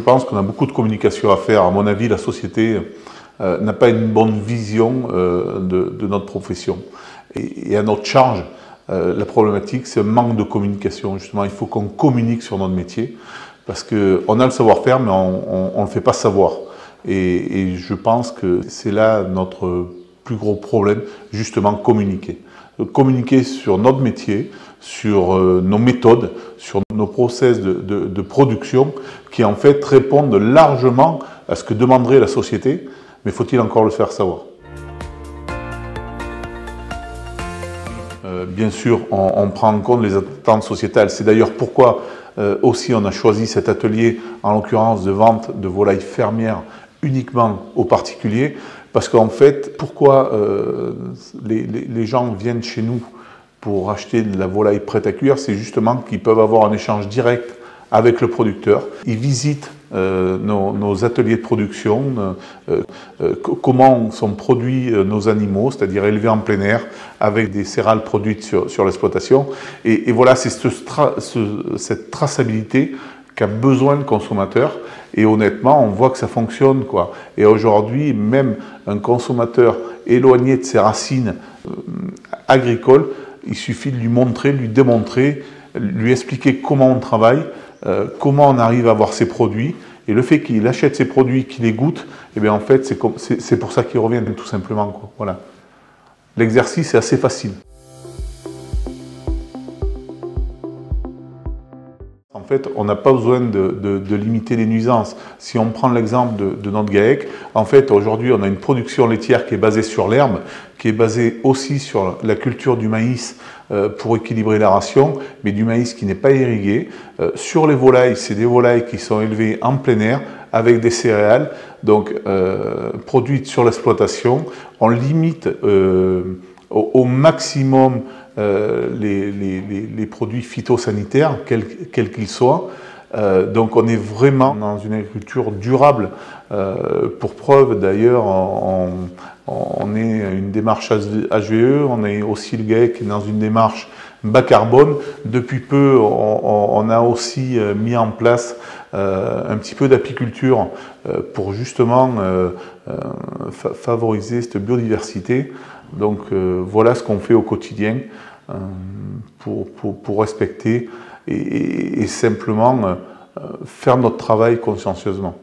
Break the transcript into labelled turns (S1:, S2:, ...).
S1: pense qu'on a beaucoup de communication à faire. À mon avis, la société n'a pas une bonne vision de notre profession. Et à notre charge, la problématique, c'est un manque de communication. Justement, il faut qu'on communique sur notre métier, parce qu'on a le savoir-faire, mais on ne le fait pas savoir. Et je pense que c'est là notre plus gros problème, justement, communiquer. Communiquer sur notre métier, sur nos méthodes, sur nos process de production, qui en fait répondent largement à ce que demanderait la société, mais faut-il encore le faire savoir? Bien sûr, on prend en compte les attentes sociétales. C'est d'ailleurs pourquoi aussi on a choisi cet atelier, en l'occurrence de vente de volailles fermières uniquement aux particuliers, parce qu'en fait, pourquoi les gens viennent chez nous pour acheter de la volaille prête à cuire, c'est justement qu'ils peuvent avoir un échange direct avec le producteur. Ils visitent nos ateliers de production, comment sont produits nos animaux, c'est-à-dire élevés en plein air, avec des céréales produites sur l'exploitation. Et voilà, c'est cette traçabilité qu'a besoin le consommateur. Et honnêtement, on voit que ça fonctionne, quoi. Et aujourd'hui, même un consommateur éloigné de ses racines agricoles, il suffit de lui montrer, de lui démontrer, lui expliquer comment on travaille, comment on arrive à avoir ces produits. Et le fait qu'il achète ces produits, qu'il les goûte, eh bien en fait, c'est pour ça qu'il revient, tout simplement, quoi. Voilà. L'exercice est assez facile. En fait, on n'a pas besoin de limiter les nuisances. Si on prend l'exemple de notre GAEC, en fait, aujourd'hui, on a une production laitière qui est basée sur l'herbe, qui est basée aussi sur la culture du maïs pour équilibrer la ration, mais du maïs qui n'est pas irrigué. Sur les volailles, c'est des volailles qui sont élevées en plein air avec des céréales, donc produites sur l'exploitation. On limite au maximum les produits phytosanitaires, quels qu'ils soient. Donc on est vraiment dans une agriculture durable. Pour preuve d'ailleurs, on est une démarche HVE, on est aussi le GAEC dans une démarche bas carbone. Depuis peu, on a aussi mis en place un petit peu d'apiculture pour justement favoriser cette biodiversité. Donc voilà ce qu'on fait au quotidien pour respecter et simplement faire notre travail consciencieusement.